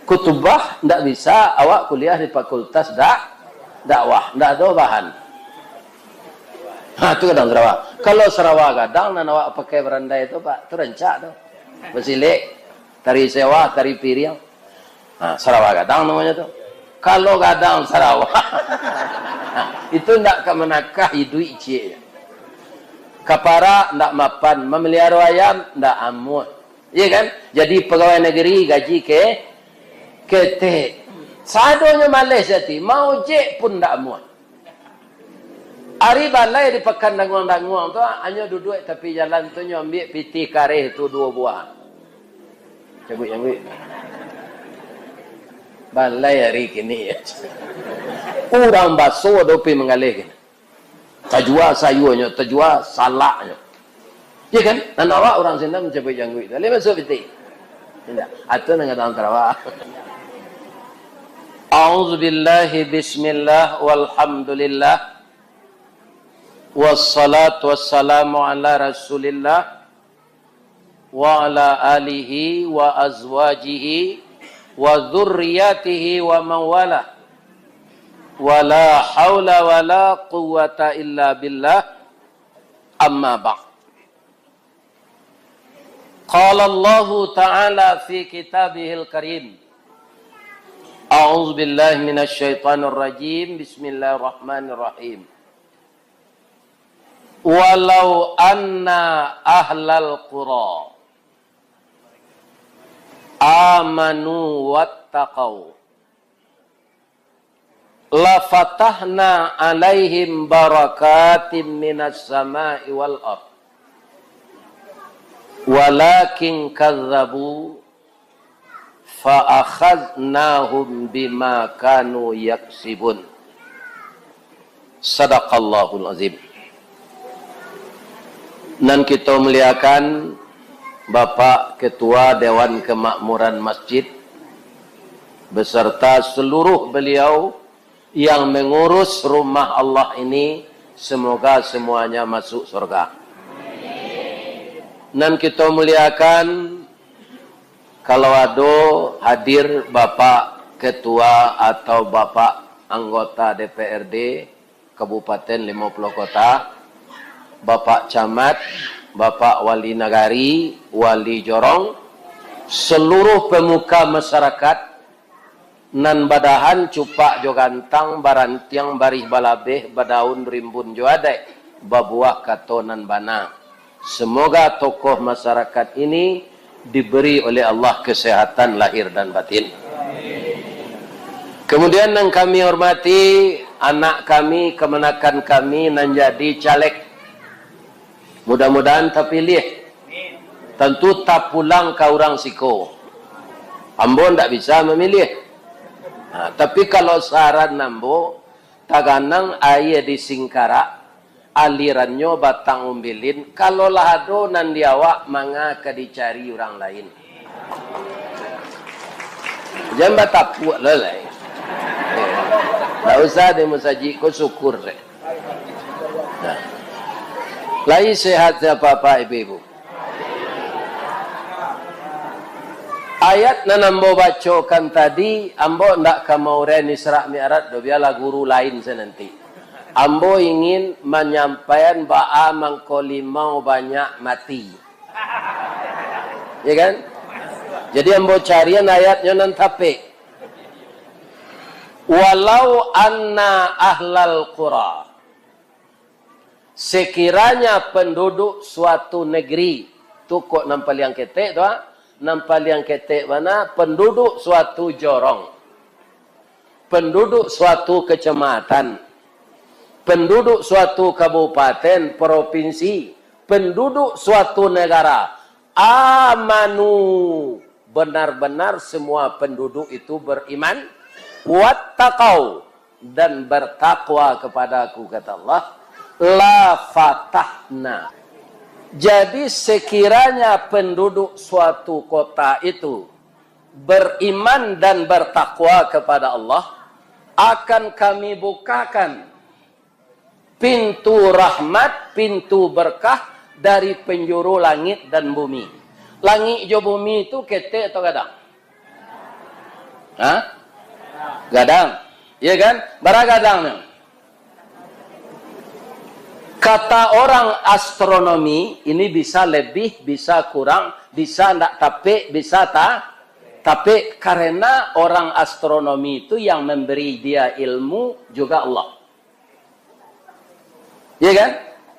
Kutubah ndak bisa awak kuliah di fakultas dakwah, ndak ada bahan. Itu kadang Sarawak. Kalau Sarawak kadang nan awak pakai beranda itu Pak, itu rencak tuh. Besilik, tari sewa, tari piriang. Sarawak kadang namanya tuh. Kalau kadang Sarawak itu ndak kemenakah hidup cie. Kapara ndak mapan, memelihara ayam ndak amun. Iya kan? Jadi pegawai negeri gaji ketek. Sadonya Malaysia ti mau je pun ndak amun. Ari balai di pekan danguang-danguang tu hanya duduk tapi jalan tu nyo ambil piti kareh tu 2 buah. Cabut yang wik. Balai hari kini ya. Orang baso dopi mengalih kini. Tajua sayurnya, tajua salaknya. Ya kan? Dan awak orang sini mencabut yang wik. Lalu masuk piti. Tidak. Atau dengan dalam terawak. A'udzubillahi bismillah walhamdulillah. Wassalatu wassalamu ala rasulillah wa ala alihi wa azwajihi wa dzurriyyatihi wa mawala wa la hawla wa la quwwata illa billah amma ba'd. Qala Allah ta'ala fi kitabihil karim. A'udzu billahi minasy syaithanir rajim. Bismillahirrahmanirrahim. Walau anna ahlal qura amanu wattaqau la fatahna alaihim barakatim minas samai wal ard walakin kazzabu fa akhadnahum bima kanu yaksibun. Sadaqallahul azim. Dan kita muliakan Bapak Ketua Dewan Kemakmuran Masjid beserta seluruh beliau yang mengurus rumah Allah ini, semoga semuanya masuk surga. Dan kita muliakan kalau ada hadir Bapak Ketua atau Bapak anggota DPRD Kabupaten 50 Kota, Bapak Camat, Bapak Wali Nagari, Wali Jorong, seluruh pemuka masyarakat, nan badahan cupak jo gantang, barantiang barih balabeh, badaun rimbun jo adek, babuah kato nan bana. Semoga tokoh masyarakat ini diberi oleh Allah kesehatan lahir dan batin. Kemudian yang kami hormati anak kami, kemenakan kami nan jadi caleg. Mudah-mudahan terpilih. Tentu tak pulang ke orang siko. Ambo tak bisa memilih. Tapi kalau saran nambo, taganang air di Singkara, alirannya batang umbilin. Kalau lahado nan diawak, manga ke dicari orang lain. Jangan batapu lelai. Tak usah dia musajiku syukur. Lai sehat Bapak Ibu. Ayat nan ambo bacakan tadi, ambo ndak kamauren Isra Mi'raj do biarlah guru lain senanti. Ambo ingin menyampaikan ba'a mangkolimau banyak mati. Ya kan? Jadi ambo carian ayatnya nan tape. Walau anna ahlal qura, sekiranya penduduk suatu negeri tu kok nampal yang ketek tu, nampal yang ketek mana penduduk suatu jorong, penduduk suatu kecamatan, penduduk suatu kabupaten, provinsi, penduduk suatu negara, amanu, benar-benar semua penduduk itu beriman, wattaqau, dan bertakwa kepada Aku, kata Allah, la fatahna. Jadi sekiranya penduduk suatu kota itu beriman dan bertakwa kepada Allah, akan kami bukakan pintu rahmat, pintu berkah dari penjuru langit dan bumi. Langit jo bumi itu ketek atau gadang? Hah? Gadang. Iya kan? Bara gadangnya. Kata orang astronomi, ini bisa lebih, bisa kurang, bisa tidak tapi, bisa tak. Tapi karena orang astronomi itu yang memberi dia ilmu juga Allah. Iya kan?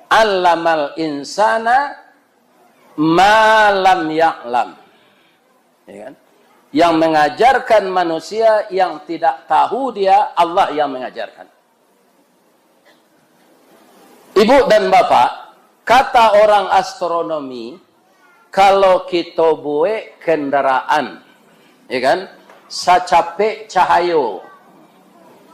Allamal insana ma lam ya'lam. Ya kan? Yang mengajarkan manusia yang tidak tahu dia, Allah yang mengajarkan. Ibu dan bapak, kata orang astronomi, kalau kita buat kendaraan, ya kan, secapek cahayo,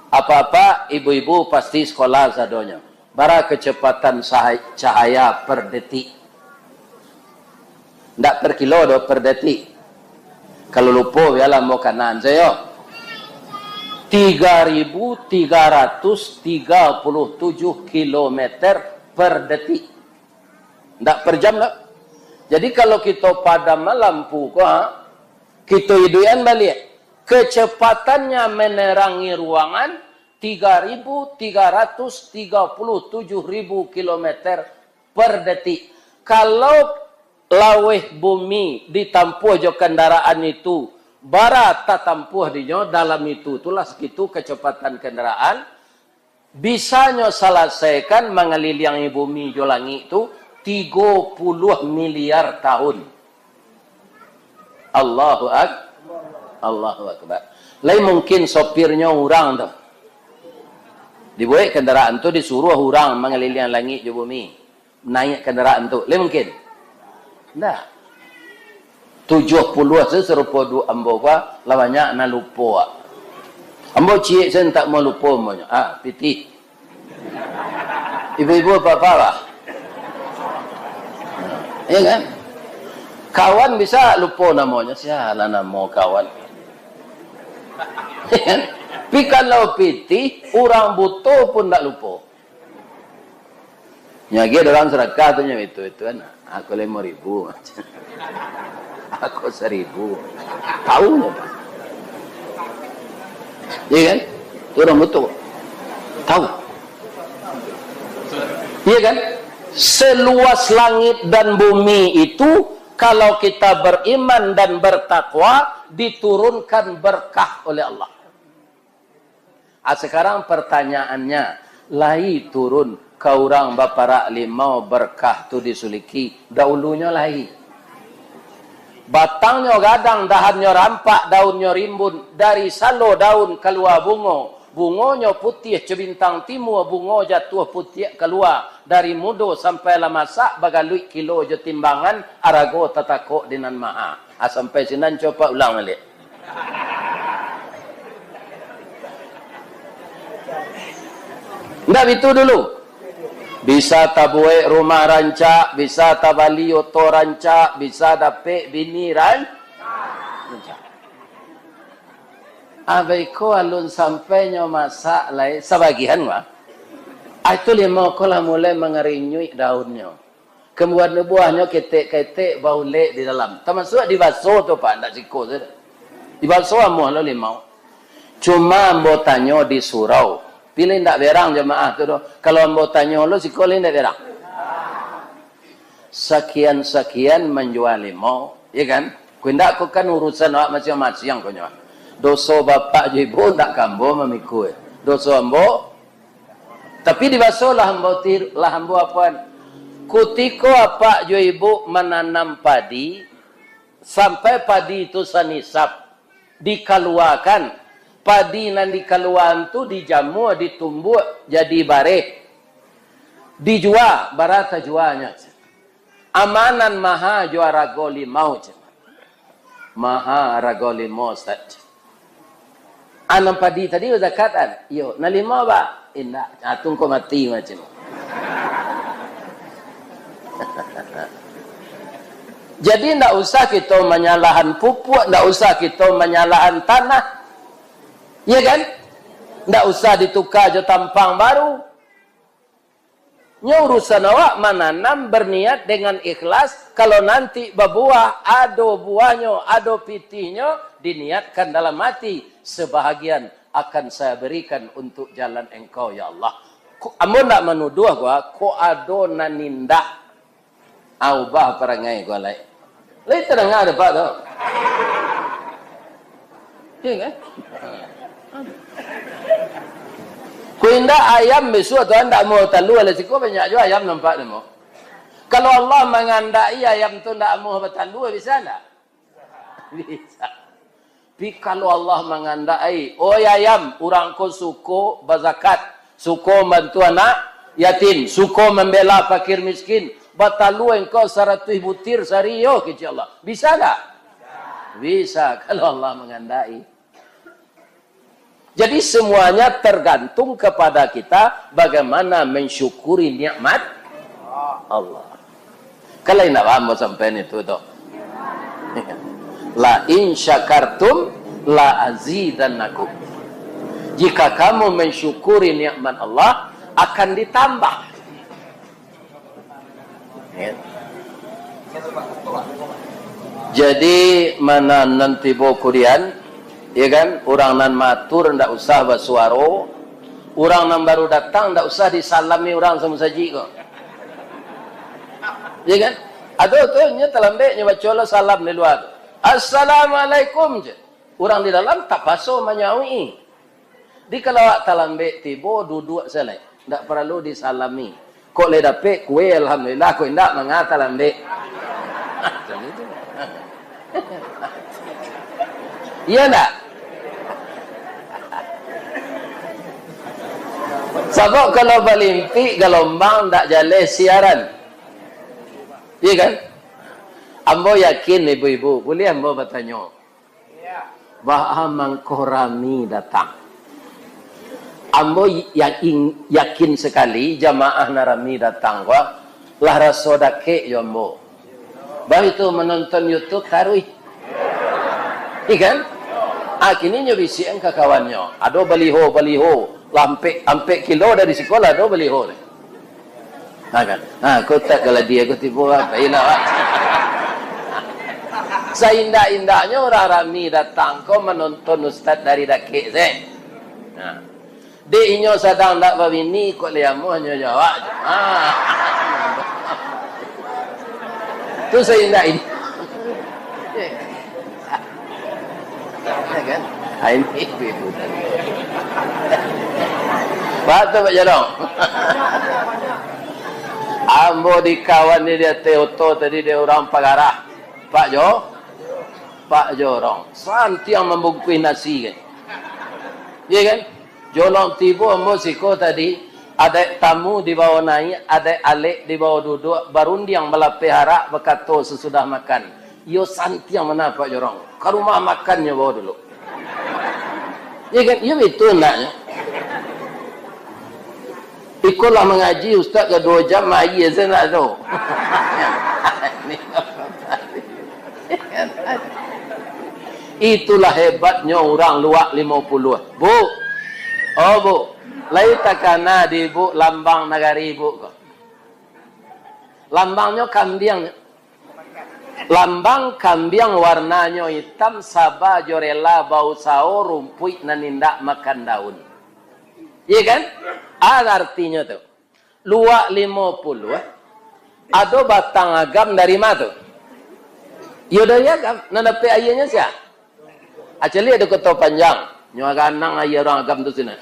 apa-apa ibu-ibu pasti sekolah zadonya. Bara kecepatan cahaya per detik. Tidak per kilo, per detik. Kalau lupa, biarlah mau kanan saya. 3.337 km per detik. Tidak per jam lah. Jadi kalau kita padam lampu, kita hidupan balik. Kecepatannya menerangi ruangan 3.337.000 km per detik. Kalau laweh bumi ditampuh jo kendaraan itu, barat tak tampuh dinyo dalam itulah segitu kecepatan kendaraan bisanya selesaikan mengelilingi bumi jo langit itu 30 miliar tahun. Allahu Akbar. Lain mungkin sopirnya orang tuh dibuat kendaraan tu disuruh orang mengelilingi langit jo bumi naik kendaraan tu. Lain mungkin nah 70 serupa dua ambo ka lawannya na lupa. Ambo cik sen tak mau lupa monya. Piti. Ibu-ibu apa-apa lah. Ya kan? Kawan bisa lupa namanya. Siapa nama kawan? Ya kan? Tapi kalau piti, orang butuh pun tak lupa. Nyagi dalam sedekah tu itu kan. Aku 5.000. Aku 1.000. Tahu nggak? Iya kan? Itu orang betul. Tahu. Iya kan? Seluas langit dan bumi itu, kalau kita beriman dan bertakwa, diturunkan berkah oleh Allah. Sekarang pertanyaannya, lai turun ke orang bapara limau berkah tu disuliki, dahulunya lai. Batangnya gadang, dahannya rampak, daunnya rimbun. Dari salo daun keluar bungo. Bungonya putih cebintang timur, bungo jatuh putih keluar. Dari mudo sampai lamasak, bagalui kilo je timbangan, arago tatakok dinan maha. Sampai sinan coba ulang balik. Enggak itu dulu. Bisa tabuai rumah rancak, bisa tabali oto rancak, bisa dapet bini rancak. Abai ko alun sampainya masak lai sebagian mah. Itu lima ko lah mulai mengerinyui daunnya. Kemudian buahnya ketek-ketek bau lek di dalam. Termasuk di baso tu pak, tak siko saja. Di baso amuh lo limau. Cuma ambotanyo di surau. Pilih tak berang jemaah tu doh. Kalau anggotanya lo si kolin tak berang. Sekian-sekian menjual limau, ya kan? Kundak ko kan urusan awak macam-macam ko nyo. Doso bapak ibu tak kambo memikul. Doso ambo. Tapi di baso lah ambo apaan? Kutiko apa jo ibu menanam padi sampai padi itu senisap dikeluarkan. Padi nan dikeluaran tu dijamu, ditumbuk jadi bareh. Dijual, barata jualnya. Amanan maha jual rago limau. Maha rago limau saja. Anam padi tadi zakatan. Yo, na limau ba? Indah, atung ko mati macam. Jadi tidak usah kita menyalahan pupuk, tidak usah kita menyalahan tanah. Ya kan? Tidak usah ditukar je tampang baru. Nya urusan awak menanam berniat dengan ikhlas, kalau nanti berbuah, ado buahnya, ado pitihnya, diniatkan dalam hati, sebahagian akan saya berikan untuk jalan engkau ya Allah. Amun nak menuduh gua, ko ado nanindak, aubah perangai gua lai. Lai terang ada pak tu. Iya kan? Kuinda ayam besok tu anda mau talu ala siko banyak juga ayam nampak demo. Kalau Allah mengandai ayam tu ndak mau bertalu bisa ndak? Bisa. Tapi kalau Allah mengandai, oh ayam, orang ko suko berzakat, suko bantu anak yatim, suko membela fakir miskin, batalu engkau 100 butir sehari yo keci Allah. Bisa ndak? Bisa kalau Allah mengandai. Jadi semuanya tergantung kepada kita bagaimana mensyukuri nikmat Allah. Kalau tidak paham sampai itu tu. La in syakartum la azidannakum. Jika kamu mensyukuri nikmat Allah akan ditambah. Jadi mana nanti bokurian, ya kan? Orang nan matur ndak usah bersuara, orang nan baru datang ndak usah disalami orang sama saji kok. Ya kan? Aduh tu nya telambe nya baca salam di luar. Assalamualaikum je. Orang di dalam tak paso menyaui. Di kalau awak telambe tibo duduk selai, ndak perlu disalami. Kok le dapat kue alhamdulillah kok ndak mangata telambe. Iya ndak? Sebab kalau balimpi gelombang tak jalan siaran. Iya kan? Ambo yakin ibu-ibu, boleh ambo bertanya. Bahawa mangkorami datang. Ambo yakin sekali jamaah narami datang wah lah rasa dake yo ambo. Bah itu menonton YouTube tarui. Iya kan? Kini nyo bisian ke kawannya. Ado baliho lampe kilo dari sekolah ado baliho. Nah kan? Kau tak kalau dia kau tipu apa? Ina. Seindah-indahnya orang rami datang kau menonton ustaz dari dake se. Nah. Dek inyo sedang tak babini kok liamu hanya jawab. Tu seindah-indah. Kan? Ini ibu tadi. Batu Pak Jarong. Ambo di kawan ni dia Teoto tadi dia orang Pagarah. Pak Jorong. Santi yang membungkui nasi kan. Iya kan? Jolong tiba ambo siko tadi ada tamu di bawah naik, ada alik di bawah duduk, barundi yang melapihara berkata sesudah makan. Yo santi yang mana Pak Jorong? Ke rumah makannya bawa dulu. Ya kan? Ya betul naknya. Ikutlah mengaji Ustaz ke 2 jam mari saya nak tahu. Itulah hebatnya orang luak 50. Bu. Oh bu. Lai takana di bu lambang negari bu kok. Lambangnya kambing. Lambang kambing warnanya hitam, sabah jorela bau sao rumput nanindak makan daun. Iya kan? Ada artinya tuh. Luak 50. Ada batang agam dari mana tuh? Yaudah ya agam. Nadapi ayahnya siapa? Actually ada kota panjang. Nyawa ganang ayah orang agam tu sini.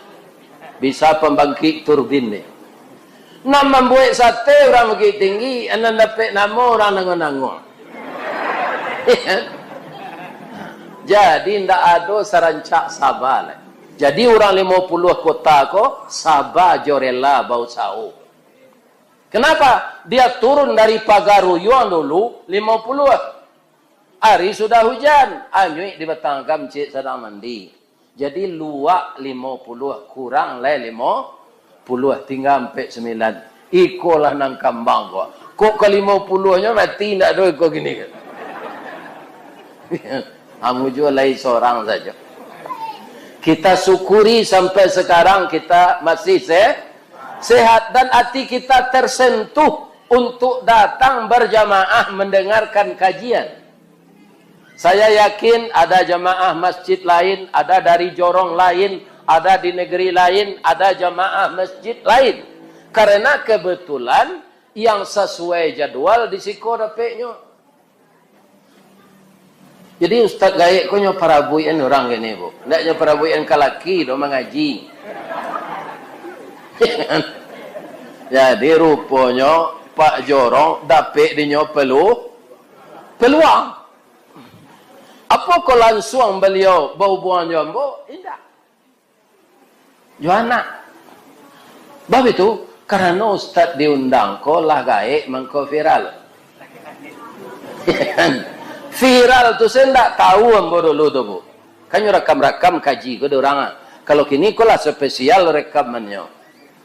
Bisa pembangkit turbin ni. Nak membuat sate orang bukit tinggi. Anda dapat nama orang nangon-nangon. Jadi tidak ada serancak Sabah. Jadi orang 50 kota kok Sabah jorela bau sao. Kenapa? Dia turun dari Pagaruyuan dulu 50. Hari sudah hujan. Anyui di batang gamcik sedang mandi. Jadi luak 50 kurang lah 50 tinggal sampai 9. Ikolah nang kambang kok. Kok ke 50-nya mati tidak ada kok gini kan. Kamu juga lain seorang saja. Kita syukuri sampai sekarang kita masih sehat dan hati kita tersentuh untuk datang berjamaah mendengarkan kajian. Saya yakin ada jamaah masjid lain, ada dari jorong lain, ada di negeri lain, ada jamaah masjid lain. Karena kebetulan yang sesuai jadwal disiko dapetnya. Jadi Ustaz gaik ko nyo parabuyan orang gini bu. Ndaknya parabuyan kalaki do mengaji. Jadi rupanya Pak Jorong dapet di nyo peluang. Apa ko langsung beliau bau buang jombo? Tidak. Johanna. Bab itu karena Ustaz diundang ko lah gaik mengko viral. Viral tu saya tidak tahu ambo dulu tu bu. Kan rekam-rekam kaji ko orang. Kalau kini ko lah spesial rekamannya.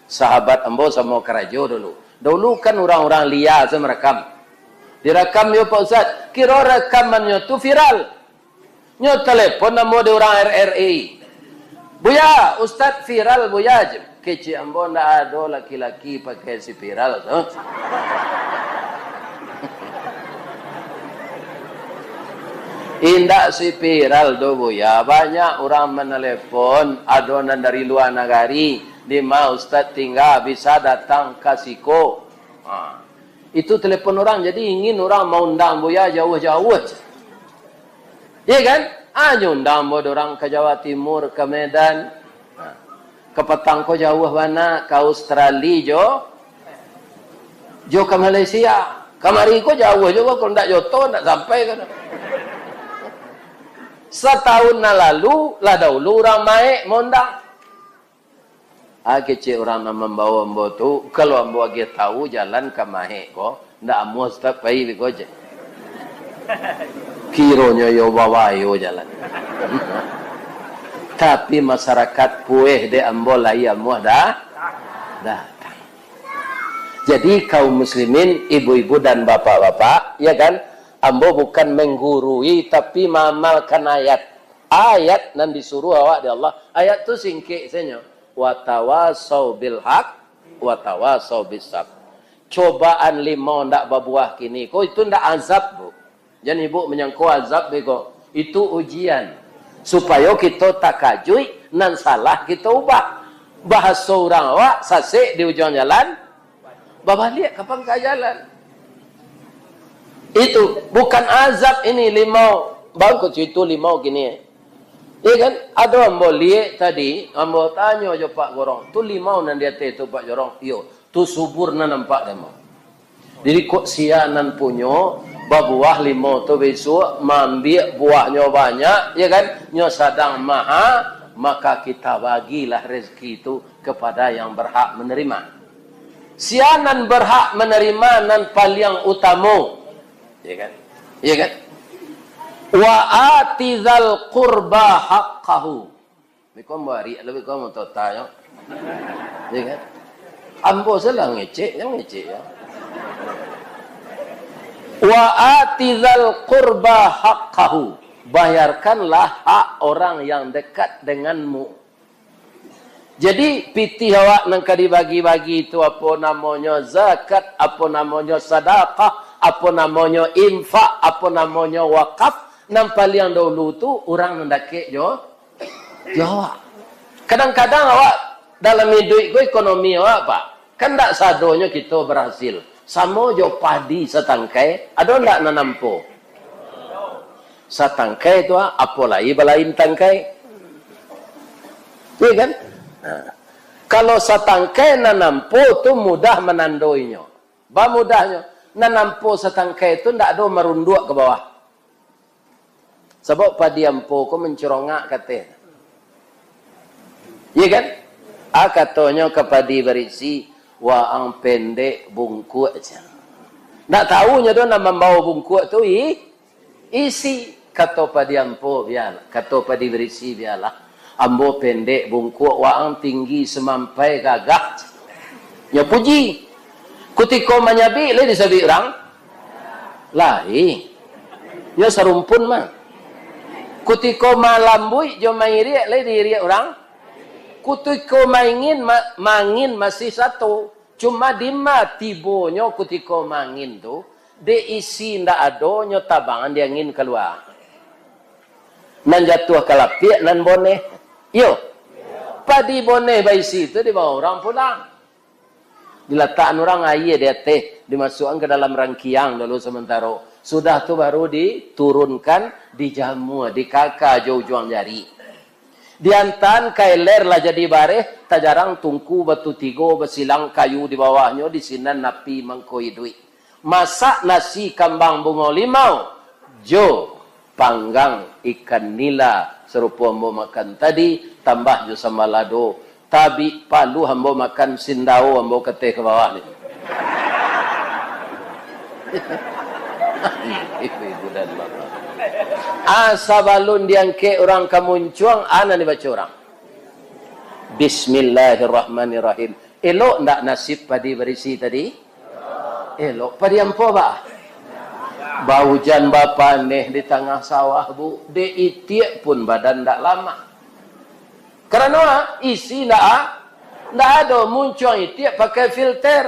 Sahabat ambo sama kerajo dulu. Dulu kan orang-orang liar sama rekam. Direkam yo Pak Ustaz. Kira rekamannya tu viral. Nyo telepon ambo de orang RRI. Buya, Ustaz viral buya. Kecik ambo ndak ada laki-laki pakai si viral tu. Indak si viral do buya. Banyak orang menelepon adonan dari luar negari. Di mau Ustaz tinggal bisa datang ke Siko. Itu telepon orang. Jadi ingin orang mau undang buya jauh-jauh. Iya kan? Undang orang ke Jawa Timur, ke Medan. Ke petang ko jauh mana? Ke Australia jo ke Malaysia. Kamari ko jauh juga. Kalau tidak joto, tidak sampai kan. Setahun lalu, lah dahulu orang maik mondang. Kecil orang nak membawa ambo tu, kalau ambo lagi tahu jalan ke maik ko, tidak ambo stop pergi ko je. Kironya yo bawa yo jalan. Tapi masyarakat pueh de ambo lai ambo dah datang. Jadi kaum muslimin, ibu-ibu dan bapak-bapak, ya kan? Ambo bukan menggurui tapi mengamalkan ayat. Ayat nan disuruh awak di Allah. Ayat tu singkik saja. Wa tawasau bil haq wa tawasau bis sabr. Cobaan limau ndak berbuah kini. Kau itu ndak azab, Bu. Jangan ibu menyangkau azab bego. Itu ujian. Supaya kita tak kajui nan salah kita ubah. Bahasa orang awak sasik di ujung jalan. Babalik kapan ke jalan. Itu bukan azab ini limau. Baru ke situ limau gini. Iya kan? Ada ambo liek tadi. Ambo tanya je Pak Gorong. Tu limau nan dia tu Pak Gorong. Iyo. Tu subur nan nampak demo. Jadi kok sianan punyo babuah limau tu besok mambil buahnya banyak, ya kan? Nyo sadang maha, maka kita bagilah rezeki itu kepada yang berhak menerima. Sianan berhak menerima nan paling utama, ya kan? Ya kan? Wa atizal qurba haqqahu. Biko bari lebih kau mau tanya, ya kan? Ambo selang ngecek, yang ngecek ya. Wa atizal qurba haqqahu. Bayarkanlah hak orang yang dekat denganmu. Jadi pitih awak nang dibagi-bagi itu apa namanya zakat, apa namanya sedekah, apa namanya infak, apa namanya wakaf. Nang paling dahulu tu orang nandake jawab. Kadang-kadang awak dalam hidup ekonomi awak Pak, kan tak sadonya kita berhasil. Sama jo padi setangkai, ada ndak nanampo? Setangkai itu apa lagi balain tangkai? Iya kan? Nah, kalau setangkai nanampo tu mudah menandoinya. Bah mudahnya. Nanampo setangkai itu ndak ada merunduk ke bawah. Sebab padi ampo ko mencerongak katanya. Iya kan? Katanya ke padi berisi waang pendek bungkuk aja. Tak tahunya tu nak membawa bungkuk tu isi. Kata padi ampo biarlah. Kata padi berisi biarlah. Ambo pendek bungkuk waang tinggi semampai gagah. Ya puji. Kutiko manyabi le disabi orang. Lai. Ya serumpun mah. Kutiko malambui jo mairi le diri orang. kutiko mangin masih satu. Cuma dima tibonyo kutiko mangin tu, de isi ndak adonyo tabangan dia ngin keluar. Nan jatuh kalapia nan boneh. Yo. Padi boneh baisi itu dibawa orang pulang. Diletakkan orang air dia teh, dimasukkan ke dalam rangkiang dulu sementara. Sudah tu baru diturunkan, dijamu, dikaka jauh-jauh jari. Diantan kailer lah jadi bareh, tak jarang tungku batu tigo besilang kayu di bawahnya, di sinan napi mangkoi duit. Masak nasi kambang bunga limau, jo panggang ikan nila serupa ambo makan tadi, tambah jo sama lado, tabi palu ambo makan sindau ambo keteh ke bawah ni. Ibu dan bapak. Asabalun diangke orang kamuncuang, ana dibaca orang. Bismillahirrahmanirrahim. Elok ndak nasib padi berisi tadi? Elok. Padi ampo ba? Bau hujan bapa neh di tengah sawah bu. De itiak pun badan ndak lama. Karena isi ndak ada muncul itiak pakai filter.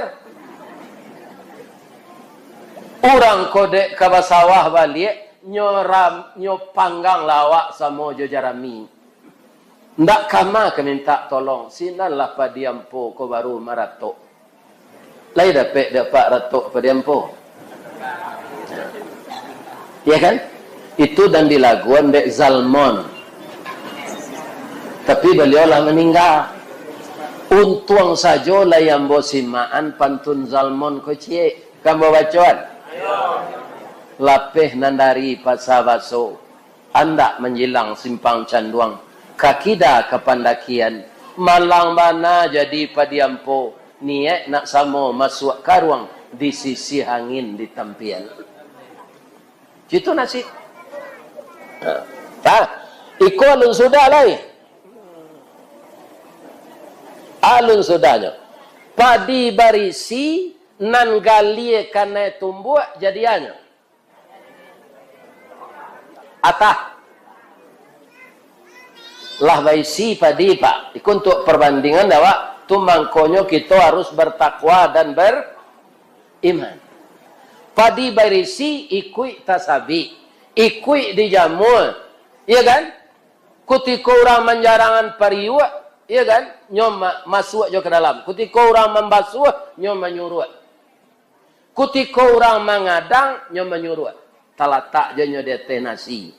Orang kodek ke sawah balik panggang lawak sama jo jarami. Ndak kama ke minta tolong. Sinanlah padi ampo ko baru maratok. Lai dapat ratok padi ampo. Ya kan? Itu dan dilaguan dek Zalmon. Tapi beliau lah meninggal. Untung saja lah yang bosimaan pantun Zalmon ko cie. Kamu bacaan? Lapeh nandari pasabaso, anda menjilang simpang canduang, kakida kepandakian, malang mana jadi padiampo, niat nak samo masuk karuang di sisi angin di tampian. Itu nasib. Iko alun sudah lai. Alun sudahnya. Padi barisi nan galie kana tumbuh jadiannya. Atah lah baisi padi pak. Ikut untuk perbandingan dawa tumangkonyo kita harus bertakwa dan beriman. Padi barisi ikui tasabi, ikui dijamul, iya kan? Kutiko orang menjarangan pariwa, iya kan? Nyom masuk jo ke dalam. Kutiko orang membasuh, nyom menyuruh. Kutiko orang mengadang, nyom menyuruh. Talatak jenyo dia teh nasi.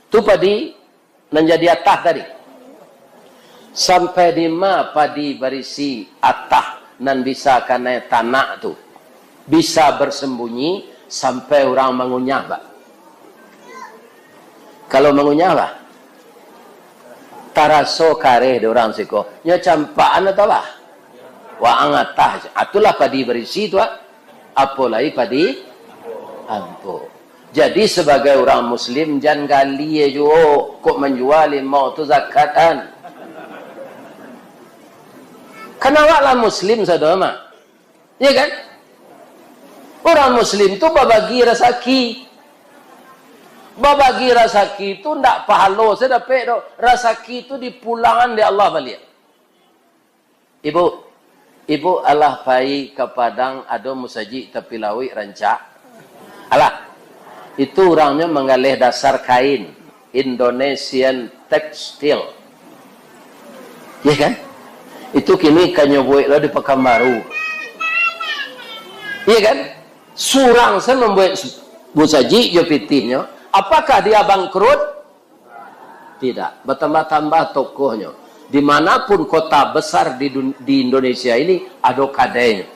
Tu padi menjadi atah tadi. Sampai di ma padi berisi atah nan bisa kena tanah tu. Bisa bersembunyi sampai orang mengunyah ba. Kalau mengunyah ba, taraso kare de orang siko. Nya campaan atau ba? Wa angatah. Atulah padi berisi tu. Apalagi padi ampo. Jadi sebagai orang Muslim jangan gali jo kok menjual mau tu zakatan. Kenapa lah Muslim saudara? Ya kan? Orang Muslim tu babagi rasaki. Babagi rasaki tu ndak pahalo sedapet do. Rasaki tu dipulangan di Allah balik. Ibu Allah pai ke Padang ada musaji tapi lawi rancak. Alah. Itu orangnya mengalih dasar kain Indonesian tekstil, ya kan? Itu kini kanyo buat lo di Pekanbaru, ya kan? Surang saya membuat busaji jo pitihnya. Apakah dia bangkrut? Tidak. Bertambah-tambah tokohnya. Dimanapun kota besar di Indonesia ini ada kadenya.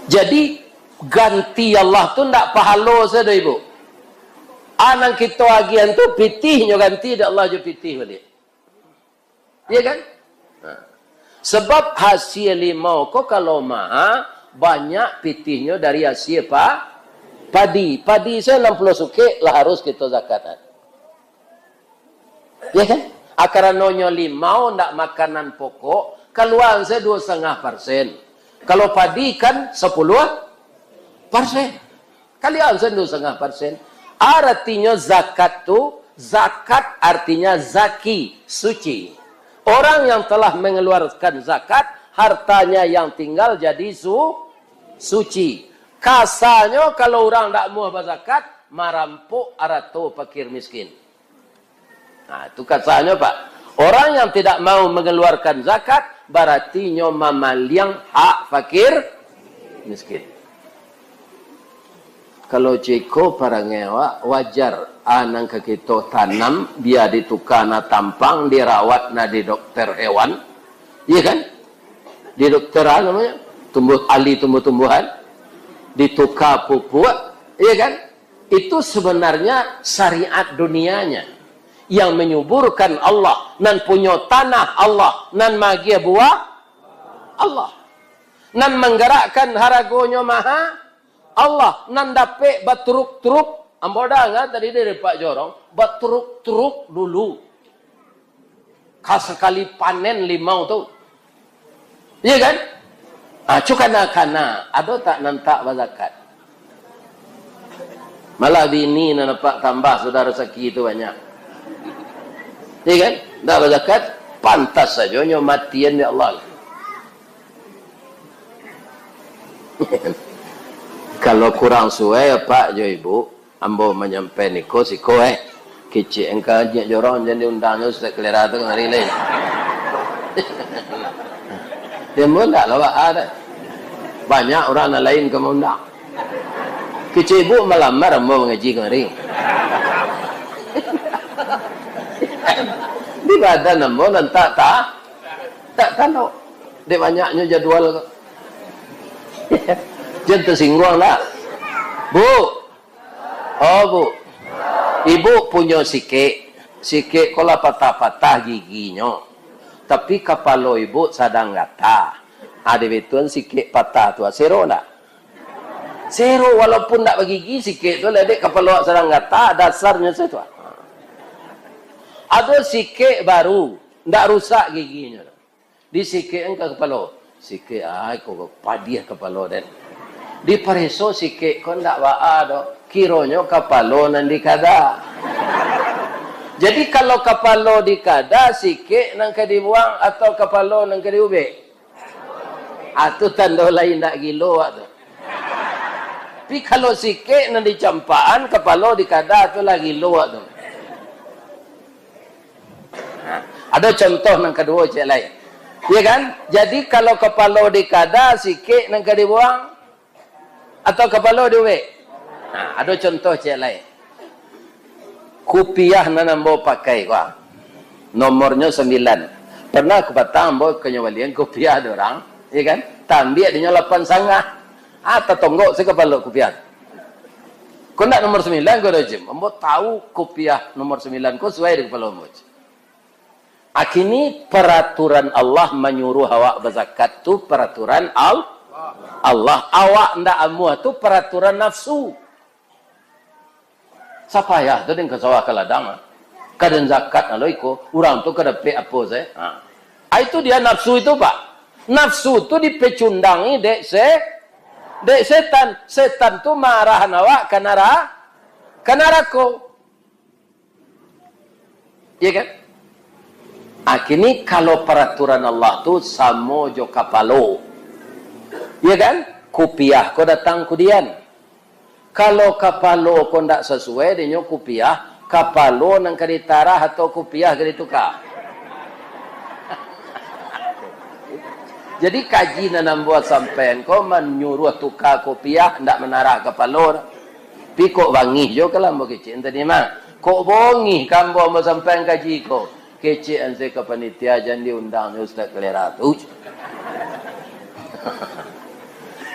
Jadi ganti Allah tu ndak pahalo saja ibu. Anak kita agian tu pitihnya ganti dak Allah je pitih balik. Iya kan? Nah. Sebab hasil limau kok kalau maha banyak pitihnya dari hasil padi. Padi saya 60 suke lah harus kita zakatan. Iya kan? Akaranonyo limau ndak makanan pokok, keluar saya 2,5%. Kalau padi kan 10%. Kalian 2,5%. Artinya zakat tu Zakat artinya zaki, suci. Orang yang telah mengeluarkan zakat, hartanya yang tinggal jadi suci. Kasanya kalau orang tak mau berzakat, marampok arato fakir miskin. Nah, itu kasanya Pak. Orang yang tidak mau mengeluarkan zakat, berarti nyo mamaliang hak fakir miskin. Kalau ceko para ngewa, wajar anang ke kita tanam, biar ditukar na tampang, dirawat na di dokter hewan. Iya kan? Di dokter namanya, ahli tumbuh-tumbuhan, ditukar pupuk, iya kan? Itu sebenarnya syariat dunianya yang menyuburkan Allah, nan punya tanah Allah, nan magia buah Allah, nan menggerakkan haragonya maha Allah, nan dapat batruk-truk, amboda nggak tadi dari Pak Jorong, batruk-truk dulu, sekali panen limau tuh, iya kan? Cukana-kana, ada tak nantak bazakat? Malah bini nampak tambah sudah rezeki itu banyak. Iya kan? Tak berzakat, pantas saja nyo matian ya Allah. Kalau kurang suai Pak jo Ibu, ambo menyampai niko siko kecik engkau je jorong jadi undangnya sudah kelera tu ngari lain. Dia mula lah ada. Banyak orang lain ke undang. Kecik Ibu melamar ambo mengaji ngari. Di badan ambo dan tak tahu. Dia banyaknya jadwal. Jangan tersinggung lah. Bu. Oh bu. Ibu punya sikit. Sikit kalau patah-patah giginya. Tapi kepala ibu sadang gata. Ada betul sikit patah tu. Sero tak? Sero walaupun tak bergigi sikit tu. Ledek kepala sadang gata. Dasarnya situ. Ada sikit baru. Tak rusak giginya. Di sikit engkau kepala. Sikit kau padiah kepala dan. Di pareso sikit kau ndak ada kironyo kapalo nan dikada. Jadi kalau kapalo dikada sikit nang ke dibuang atau kapalo nang ke diubek. Atu tanda lain ndak gilo tu. Tapi kalau sikit nang dicampaan kapalo dikada tu lagi lo tu. Ada contoh nang kedua cek lain. Ya kan? Jadi kalau kapalo dikada sikit nang ke dibuang atau kepala diubek. Nah, ada contoh cek lain. Kupiah nanam bawa pakai kau. Nomornya 9. Pernah aku patang bawa kenyawalian kupiah ada orang, ya kan? Tambik dia 8,5. Tetonggok si kepala kupiah. Kau nak nomor 9 kau dah jem. Ambo tahu kupiah nomor 9 kau sesuai dengan kepala ambo. Akini peraturan Allah menyuruh awak berzakat tu peraturan Allah awak ndak amuah tu peraturan nafsu. Siapa ya tu dengan sawah ke ladang. Kadang zakat aloiko, orang tu kada pe apa saya. Itu dia nafsu itu Pak. Nafsu tu dipecundangi dek setan. Setan tu marah awak ke neraka. Iya kan? Kini kalau peraturan Allah tu samo jo kapalo. Ya kan? Kupiah kau datang kudian. Kalau kapalo kau tak sesuai dengan kupiah, kapalo nang kaditarah atau kupiah kaditukar. Jadi kaji nanam buat sampean kau menyuruh tukar kupiah ndak menarah kapalo. Pi kok bangih jo kalau mau kecil tadi mah. Kok bongi kambo mau sampean kaji kau. Kecil anse ke panitia jangan diundang Ustaz kelera tu.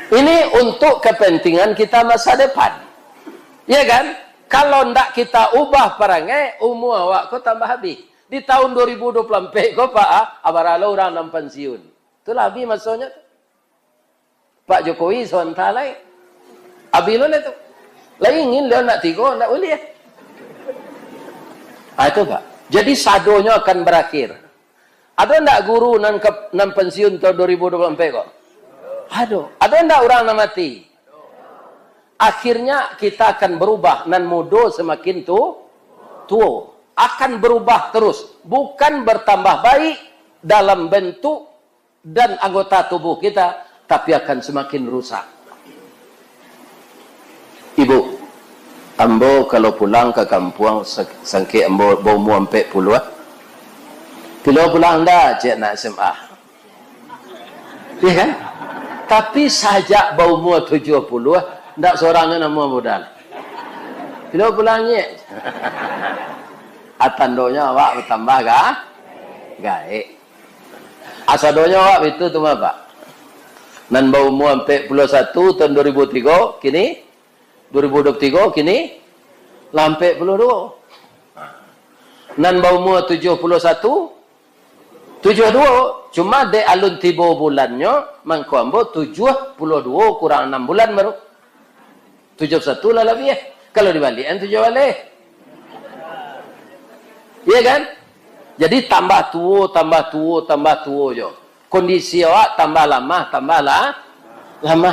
Ini untuk kepentingan kita masa depan. Ya kan? Kalau ndak kita ubah perangai, umur awak kau tambah habis. Di tahun 2024 kau Pak, abaralo orang nam pensiun. Itulah habis masanya tu. Pak Jokowi sebentar lain. Habis lo tu. Lain ingin dia nak tiga, nak boleh ya. Itu Pak. Jadi sadonya akan berakhir. Ada ndak guru nan pensiun tahun 2024 kau? Aduh, ada enggak orang nak mati? Akhirnya kita akan berubah nan mudo semakin tua akan berubah terus, bukan bertambah baik dalam bentuk dan anggota tubuh kita, tapi akan semakin rusak. Ibu, ambo kalau pulang ke kampung sangke ambo bau mu ampe puluh. Kalau pulang dah cik nak SMA. Ya kan? Tapi sajak bau mu 70, ndak seorang nama modal. Kalau pulangnya atandonya awak bertambah kah? Gaik. Asadonya awak itu tu apa? Nan bau mu 41 tahun 2003 kini 2023 kini lampe 42. Nan bau mu 71 72 cuma de alun tiba bulannya mangko ambo 72 kurang 6 bulan baru 71 lah lebih ya. Kalau dibalikan 7 balik. Iya kan? Jadi tambah tua jo. Kondisi awak tambah lama lama.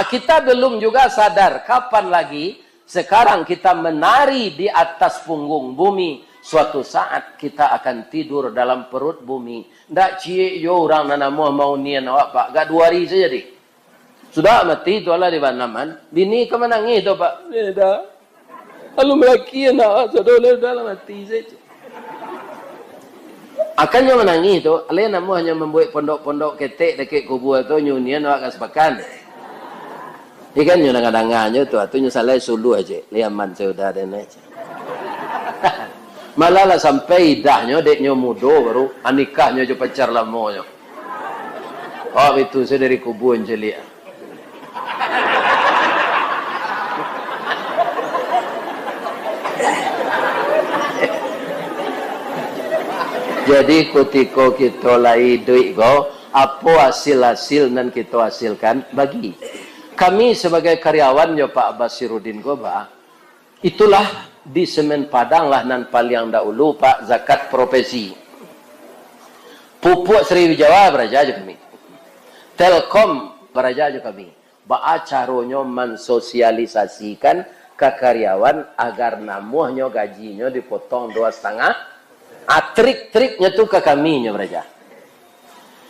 Kita belum juga sadar kapan lagi sekarang kita menari di atas punggung bumi. Suatu saat kita akan tidur dalam perut bumi. Ndak cie yo orang nanamu mau nian awak pak. Gak 2 hari saja dik. Sudah mati itu Allah di Banaman. Bini kemenangi itu pak. Dah. Lalu melaki anak sudah mati saja. Akannya menangi itu. Allah namu hanya membuat pondok-pondok ketek dekat kubur itu nyunian awak kaspakan. Ikan nyu kadang-kadangnya tu atunya salah sulu aja. Liaman sudah ada aja. Malah lah sampai idahnya deknya mudo baru anikahnya je pacar lamonya. Oh itu saya dari kubun jelia. Jadi ketika kita lai duit go, apa hasil-hasil nan kita hasilkan bagi. Kami sebagai karyawan ya Pak Basiruddin Goba, itulah di Semen Padang lah nan paling dahulu Pak zakat profesi. Pupuk Sriwijaya beraja aja kami. Telkom beraja aja kami. Ba caranya mensosialisasikan ke karyawan agar namuhnya gajinya dipotong 2,5. Trik-triknya tuh ke kami nya beraja.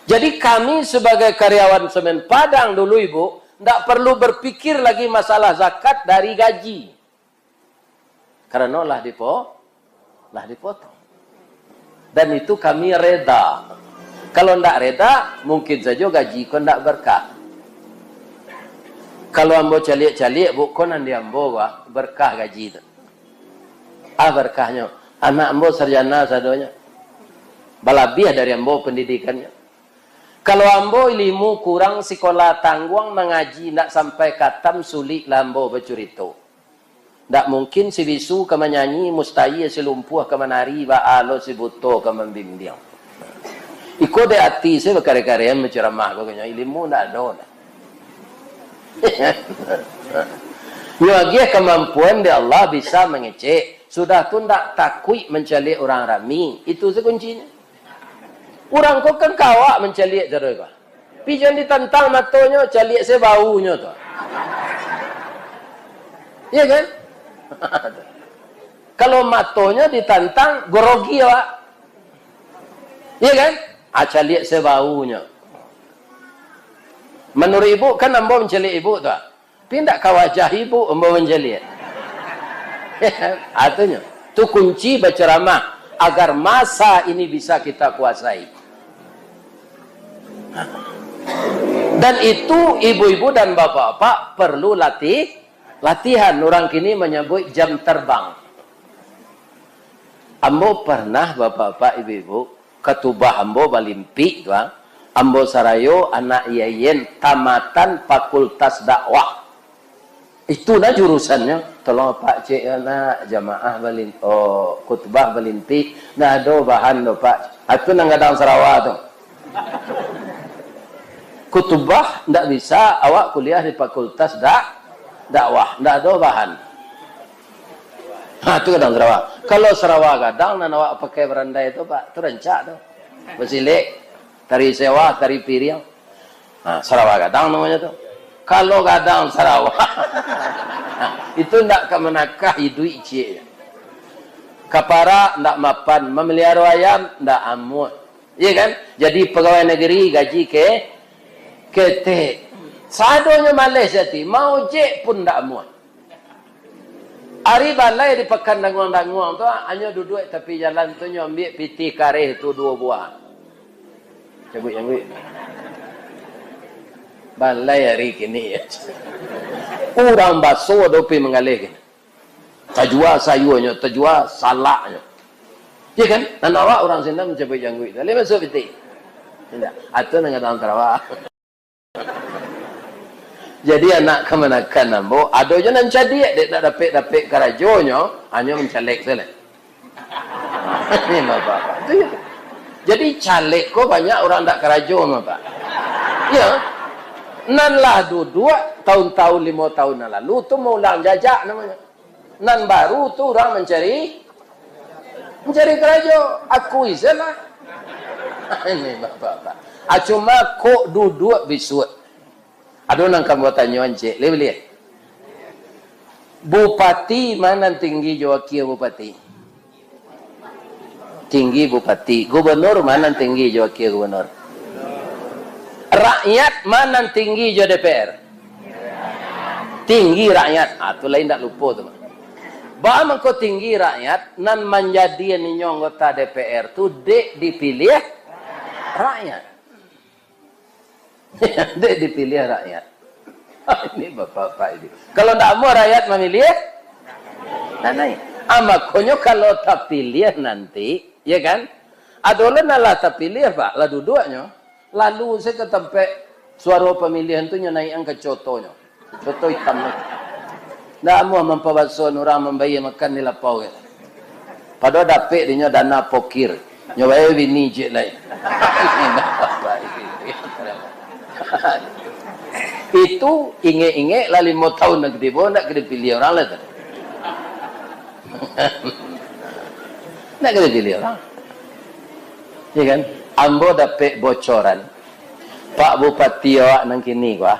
Jadi kami sebagai karyawan Semen Padang dulu Ibu, tidak perlu berpikir lagi masalah zakat dari gaji. Karena lah dipotong. Dan itu kami reda. Kalau tidak reda, mungkin saja gaji kau tidak berkah. Kalau ambo calik-calik, bukan andi ambo berkah gaji itu. Berkahnya. Anak ambo sarjana sadonya. Balabiah dari ambo pendidikannya. Kalau ambo ilmu kurang sekolah tangguang mengaji, tidak sampai katam sulit lah ambo bercurito. Tak mungkin si bisu ke menyanyi, mustahil si lumpuh ke menari, ba'alo si buto ke membimbing. Iko de hati saya berkarya-karya menceramah pokoknya ilmu tak ada. Nyagia kemampuan di Allah bisa mengecek. Sudah tu tak takut mencari orang rami. Itu sekuncinya. Orang kau kan kawak mencari cara kau. Pijan ditantang matonya, cari saya baunya tu. Iya kan? Kalau matonya ditantang, gorogi awak. Iya kan? Aca lihat sebaunya. Menurut ibu, kan ambo menceli ibu tu. Pindah ke wajah ibu, ambo menceli. Artinya, itu kunci berceramah agar masa ini bisa kita kuasai. Dan itu ibu-ibu dan bapak-bapak perlu latihan. Orang kini menyebut jam terbang. Ambo pernah bapak-bapak ibu-ibu ketubah ambo balimpi tu. Ambo sarayo anak yayen tamatan fakultas dakwah. Itu nah jurusannya. Tolong Pak Cik anak jamaah khutbah balimpi. Nah ada bahan do Pak. Itu nang gadang Sarawak tu. Khutbah ndak bisa awak kuliah di fakultas dakwah, ndak ada bahan. Itu kadang Sarawak. Kalau Sarawak kadang nan awak pakai berandai itu Pak, itu rencak tu. Besilik, tari sewa, tari piring. Sarawak kadang namanya tu. Kalau kadang Sarawak itu ndak kemenakah duit cik. Kapara ndak mapan, memelihara ayam ndak amuh. Iya kan? Jadi pegawai negeri gaji ketek. Sadonya Malaysia ti, mau je pun ndak amuh. Ari balai di pekan danguang-danguang tu, hanya duduk tepi jalan tu ambil piti kareh tu 2 buah. Cabut. Balai hari kini ya. Orang baso dopi mengalih. Terjual sayurnya, terjual salaknya. Ya kan? Dan awak orang sini mencabut janggut. Lalu masuk piti. Tidak. Atau dengan dalam terawak. Jadi anak kemanakan nambo, ada je nan cadi dia tak dapat kerajonya, hanya mencalek saja. Ini bapak. Itu ya. Jadi calek ko banyak orang tak kerajo bapak. Ya. Nan lah dua tahun-tahun 5 tahun lalu tu mau ulang jajak namanya. Nan baru tu orang mencari kerajo. Aku isalah. Ini bapak. Cuma kok duduk bisut. Ada orang kamu tanya encik, boleh? Bupati mana tinggi Jawa bupati? Tinggi bupati. Gubernur mana tinggi Jawa gubernur? Rakyat mana tinggi Jawa DPR? Tinggi rakyat. Ah, tu lain tak lupa tu. Bah mengko tinggi rakyat nan menjadi ni anggota DPR tu dek dipilih rakyat. Dek dipilih rakyat. Ini bapak-bapak ini. Kalau tak mau rakyat memilih, tak naik. Makanya kalau tak pilih nanti, ya kan? Adolah nalah tak pilih pak, lah duduknya. Lalu saya ke tempat suara pemilihan tu naik angka contohnya. Contoh hitam. Nak mau mempabasuh orang membayar makan di lapau. Padahal dapat dia dana pokir. Nyoba bini je lain. Itu inge-inge lah 5 tahun nak dipilih, nak dipilih orang lah. Nak dipilih orang. Ya kan? Ambo dapat bocoran. Pak Bupati awak nang kini gua.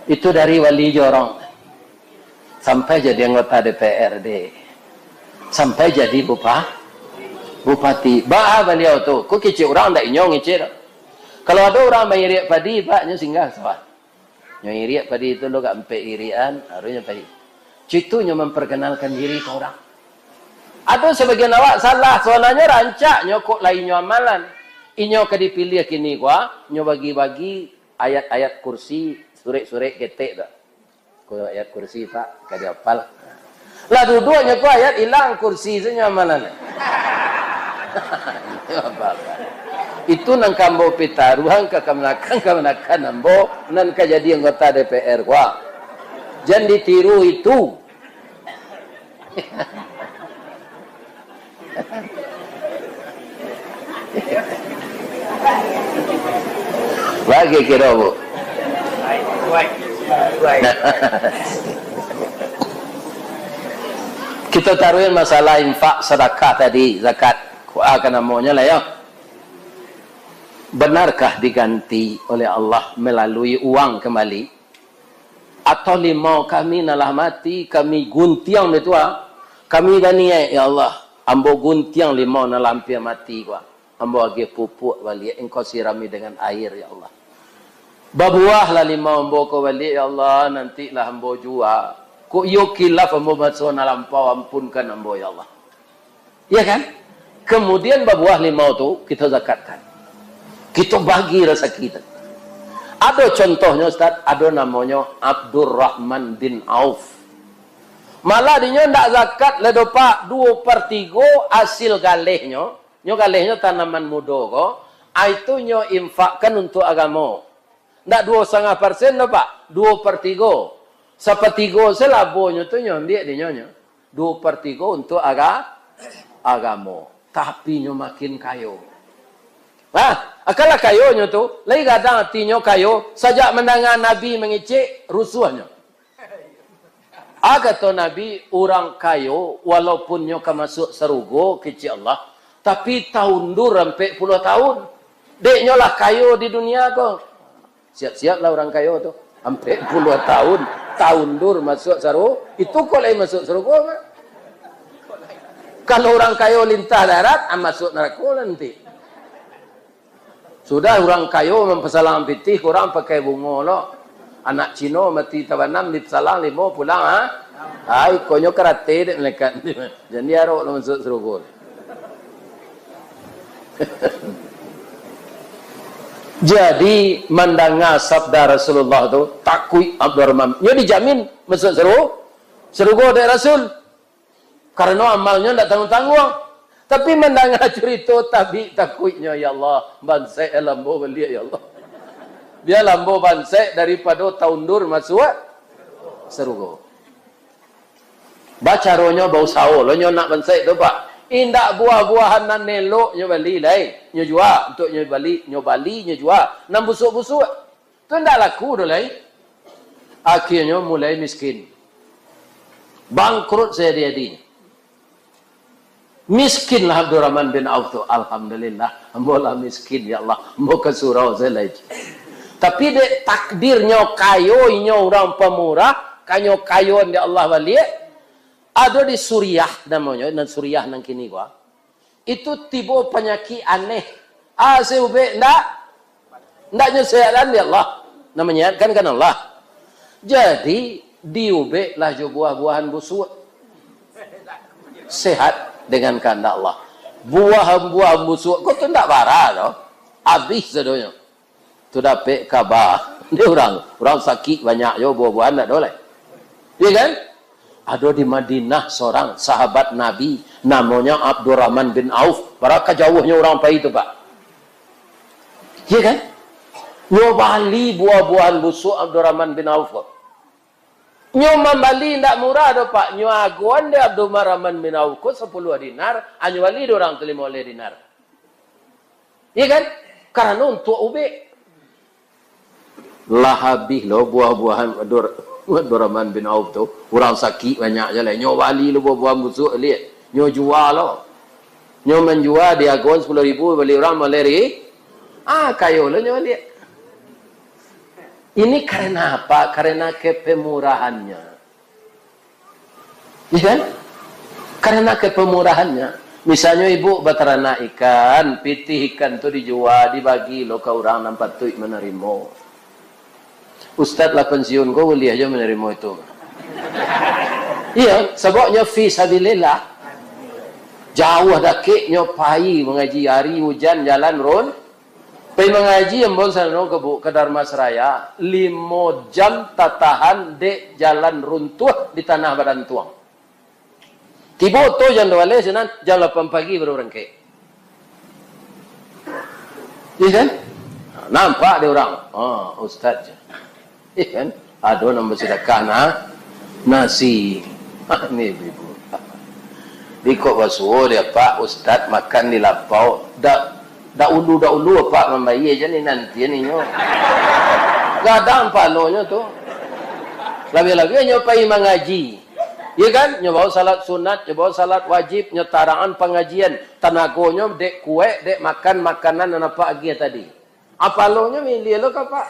Itu dari wali jorong. Sampai jadi anggota DPRD. Sampai jadi bupati. Bah beliau tu. Kok kecil orang tak inyong kecil. Kalau ada orang bayar padi, paknya singgah sawah. Yang iriak padi itu lo gak empe irian, harusnya padi. Citunya memperkenalkan diri ke orang. Ada sebagian awak salah, soalnya rancak nyokok lainnya amalan. Inyo ke dipilih kini gua, nyo bagi-bagi ayat-ayat kursi, surek-surek ketek tak. Ko ayat kursi pak, kadi hafal. Lah duduknya ko ayat hilang kursi senya amalan. Itu nang kambo pitaruang ke kemenakan nambo nan ka jadi anggota DPR gua. Jangan ditiru itu. Lagi kira bu. Kita taruhin masalah infak sedekah tadi, zakat. Akan namanya lah ya. Benarkah diganti oleh Allah melalui uang kembali? Atau limau kami nalah mati, kami guntiang itu kami gani ya Allah, ambo guntiang limau nalah hampir mati gua. Ambo agi pupuk balik, engkau sirami dengan air ya Allah. Babuah lah limau ambo kau balik ya Allah, nanti lah ambo jual. Kok yo kilaf ambo masuk nalampau, ampunkan ambo ya Allah. Ya kan? Kemudian babuah limau tu kita zakatkan. Kita bagi rasa kita. Ada contohnya Ustaz, ada namanya Abdurrahman bin Auf. Malah dia ndak zakat ledopa 2/3 hasil galehnya. Nyo galehnya tanaman muda ko. Itu nyo infakkan untuk agama. Ndak 2,5% dah Pak, 2/3. 1/3 selabonyo tu nyo ambil dia nyo. 2/3 untuk agama. Tapi nyo makin kayo. Akalah kayonya tu, lagi kadang hatinya kayo, sajak mendengar Nabi mengicik, rusuhnya. Kata Nabi, orang kayo, walaupun nyoka masuk serugo, kecil Allah, tapi tahundur sampai 10 tahun. Deknya lah kayo di dunia ko. Siap-siap lah orang kayo tu. Sampai 10 tahun, tahundur masuk serugo, itu kok lagi masuk serugo. Kalau orang kaya lintah darat, masuk neraka nanti. Sudah orang kaya mempersalang pitih, orang pakai bunga lo. Anak Cina mati tabanam, dipsalang limo pulang, ha? Ay, konyo karate dek melekat. Jadi arok lo masuk surga. Jadi mendengar sabda Rasulullah tu takui Abdurrahman. Dia dijamin masuk surga dari Rasul. Karena amalnya tidak tanggung-tanggung. Tapi mendengar cerita tabi takuinya, ya Allah, bansai lambo belia ya Allah. Dia lambo bansai daripada taundur masuk surga. Baca ronya bau sawo, lo nak bansai tu pak. Indak buah-buahan nan nelok nyo bali lain, nyo jual untuk nyo bali nyo jual. Nam busuk-busuk. Tu ndak laku dah lain. Akhirnya mulai miskin. Bangkrut saya dia. Miskinlah Abdurrahman bin Auf tu. Alhamdulillah. Ambolah miskin ya Allah. Ambo ke surau saya lagi. Tapi de takdirnya kayo nyo orang pemurah, kanyo kayon dia Allah balik. Ada di Suriah namanya, dan Suriah nang kini gua. Itu tiba penyakit aneh. Saya ube ndak nyesehalan ya Allah. Namanya kan Allah. Jadi diube lah jo buah-buahan busuk. Sehat dengan kehendak Allah. Buah-buahan busuk kok tu ndak parah loh. Habis sedonya. Tu dapat kabar. Dia orang sakit banyak yo buah-buahan ndak boleh. Iya kan? Ada di Madinah seorang sahabat Nabi namanya Abdurrahman bin Auf. Berapa jauhnya orang pai itu, Pak? Iya kan? Nyobali buah-buahan busuk Abdurrahman bin Auf. Nyomambali ndak murah do, Pak. Nyaguan dia Abdurrahman bin Auf ko 10 dinar, anyuali orang 5 dinar. Iya kan? Karena untuk ube lah habis lo buah-buahan Abdurrahman bin Auf tu, orang sakit banyak je lah. Nyo bali lo buah-buahan busuk lihat. Nyo jual lo. Nyo menjual dia gon 10.000 beli orang maleri. Kayo lo nyo lihat. Ini karena apa? Karena kepemurahannya. Ya kan? Karena kepemurahannya. Misalnya ibu beternak ikan, pitih ikan tu dijual, dibagi lo ke orang nampak tu menerima. Ustaz lah pensiun kau boleh aja menerima itu. Iya, sebabnya fi sabilillah. Jauh dakiknya pai mengaji hari hujan jalan ron. Pai mengaji embon sana ke Dharma Seraya 5 jam tatahan de jalan runtuh di tanah badan tuang. Tiba tu jam 2 senan jam 8 pagi baru rengke. Iya kan? Nampak dia orang. Ustaz je. Kan? Ada nombor sedekah nasi. Ni ibu. Di kok basuh dia Pak Ustaz makan di lapau. Dak ulu Pak membayi aja ni nanti ni nyo. Gadang palonya tu. Lebih-lebih nyo pai mengaji. Ya kan? Nyo bawa salat sunat, nyo bawa salat wajib, nyo taraan pengajian. Tenagonyo dek kue, dek makan makanan dan apa lagi tadi. Apalonya milih lo ka Pak?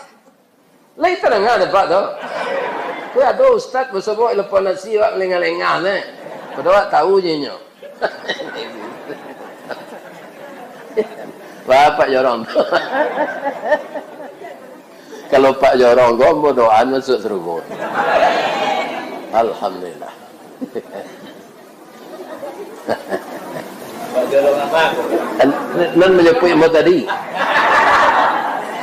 Lai terang ada Pak tu. Kau ada Ustaz bersebut lepas nasi wak lengah-lengah ni. Kau dah tahu je nyo. Pak Jorong. Kalau Pak Jorong kau mau doa masuk surga. Alhamdulillah. Pak Jorong apa? Nan menyebut yang tadi.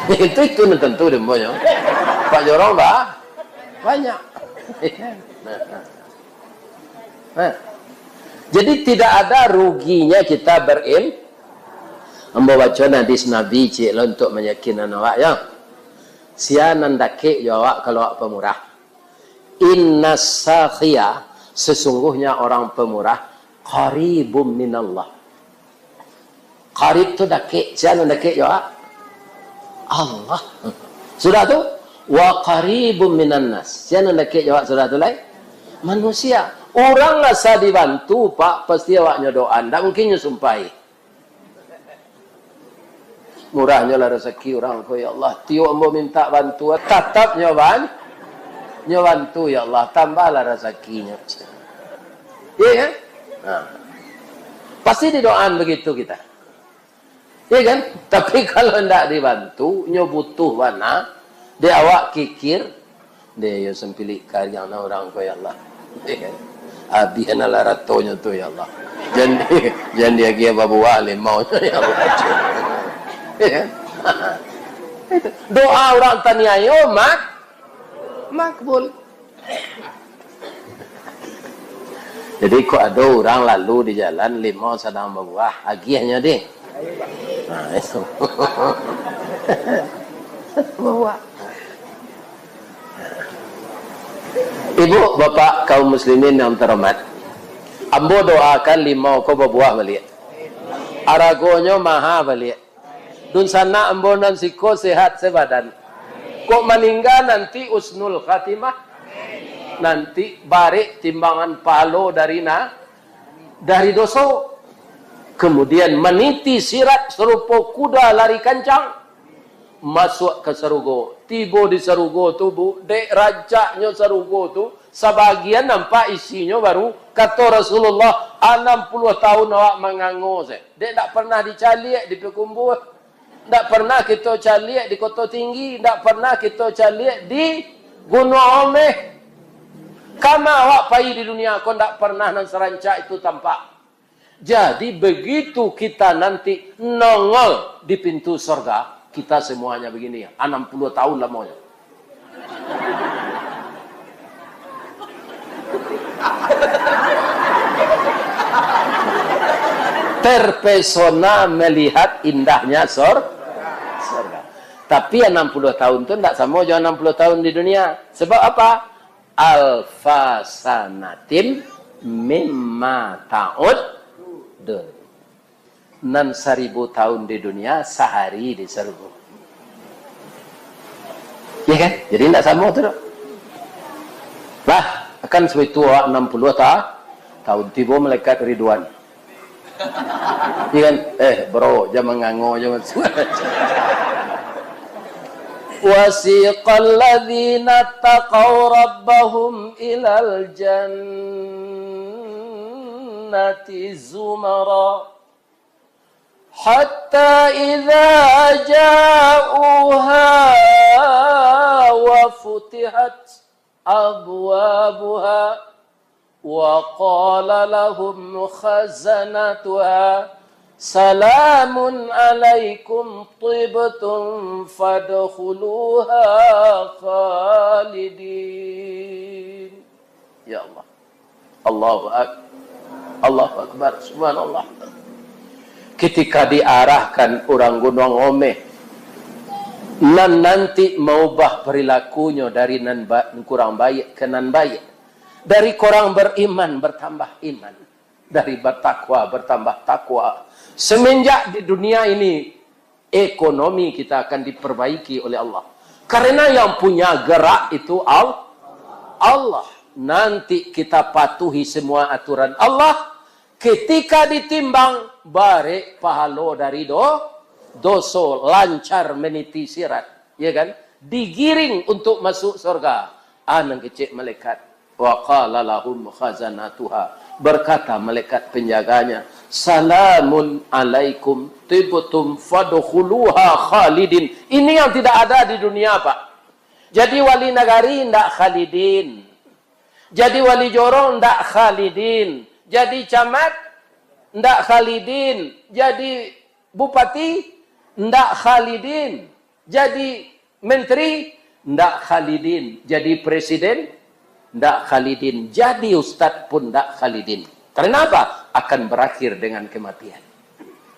Itu tentu demonya. Pak Jorong banyak. Jadi tidak ada ruginya kita membaca hadis Nabi cik lo untuk meyakinkan awak ya. Sianan dakik jawab kalau awak pemurah. Inna sakhiya, sesungguhnya orang pemurah qaribum minallah. Qarib tu dakik, sianan dakik jawab Allah. Sudah tu wa qaribum minan nas. Siapa nak jawab sudah tu lai? Manusia. Orang rasa dibantu Pak, pasti awaknya doa. Tak mungkin nyusumpai. Murahnya lah rezeki orang ko ya Allah. Tio ambo minta bantuan, tetap nyoban. Nyobantu ya Allah, tambahlah rezekinya. Iya kan? Pasti didoakan begitu kita. Ya kan? Tapi kalau tidak dibantu, nyo butuh mana, dia awak kikir, dia yo sempili karyang na orang ko ya Allah. Ya kan? Abihan ala ratonyo tu ya Allah. Jangan dia kia babu wali mau ya Allah. Ya kan? Doa orang taniayo makbul. Jadi kok ada orang lalu di jalan limau sedang berbuah, agiahnya deh. Nah, itu. Bawa. Ibu, bapak kaum muslimin yang terhormat, ambo doakan limau ko berbuah balik. Aragonyo maha balik. Dun sana ambo nan siko sehat sebadan. Kok meninggal nanti usnul khatimah. Nanti barik timbangan palo dari dosa. Kemudian meniti sirat serupa kuda lari kencang, masuk ke serugo. Tiba di serugo tu bu, dek rajanya serugo tu, sebagian nampak isinya baru. Kata Rasulullah, 60 tahun awak mengango saya. Dek tak pernah dicaliak di Pekumbu, tak pernah kita caliak di Kota Tinggi, tak pernah kita caliak di Gunung Omeh. Kama awak pai di dunia, kau tak pernah nan serancak itu tampak. Jadi begitu kita nanti nongol di pintu surga, kita semuanya begini ya, 60 tahun lamanya. Terpesona melihat indahnya surga. Tapi 60 tahun itu tidak sama dengan 60 tahun di dunia. Sebab apa? Alfa sanatin mimma ta'ud nan 1000 tahun di dunia sehari di surga. Ya kan? Jadi tidak sama tu. Lah, akan seperti tua 60 tahun tiba malaikat Ridwan. Ya kan? Bro, jangan ngango, jangan suara. Wasiqal ladzina taqaw rabbahum ilal jannati zumara hatta idza ja'uha wa futihat abwabuha wa qala lahum khazanatuha salamun alaikum tibtum fadkhuluha khalidin. Ya Allah. Allahu Akbar. Subhanallah. Ketika diarahkan orang Gunung Omeh nan nanti mengubah perilakunya dari nan kurang baik ke nan baik, dari kurang beriman bertambah iman, dari bertakwa bertambah takwa. Semenjak di dunia ini ekonomi kita akan diperbaiki oleh Allah, karena yang punya gerak itu Allah. Nanti kita patuhi semua aturan Allah. Ketika ditimbang bare pahalo dari dosa, lancar meniti sirat, ya kan? Digiring untuk masuk surga. Anang kecil malaikat. Wa qala lahum khazanatuha, berkata malaikat penjaganya, salamun alaikum tibtum fadkhuluha khalidin. Ini yang tidak ada di dunia, Pak. Jadi wali nagari ndak khalidin. Jadi wali jorong ndak khalidin. Jadi camat ndak khalidin. Jadi bupati ndak khalidin. Jadi menteri ndak khalidin. Jadi presiden ndak khalidin. Jadi ustaz pun ndak khalidin. Karena apa? Akan berakhir dengan kematian.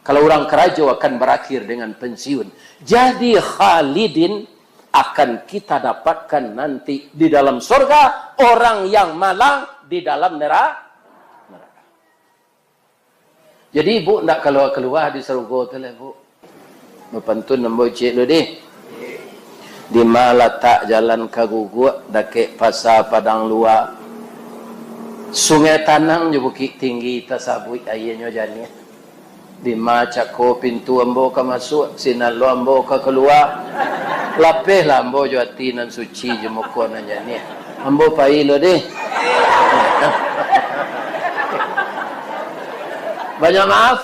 Kalau orang kerajo akan berakhir dengan pensiun. Jadi khalidin akan kita dapatkan nanti di dalam surga. Orang yang malang di dalam neraka. Jadi ibu nak keluar di surga tu lah ibu. Mepantun nambo cik lu deh. Di mana letak jalan kaguguk dakek pasar padang luar. Sungai Tanang je bukit tinggi tasabui ayahnya jani. Di mana cako pintu ambo ka masuk, sinalo ambo ka keluar. Lapeh lah ambo jo hati nan suci je muka nan jani. Ambo pai lo deh. Banyak maaf.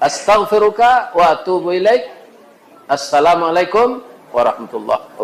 Astaghfiruka wa atubu ilaik. Assalamualaikum warahmatullahi wabarakatuh.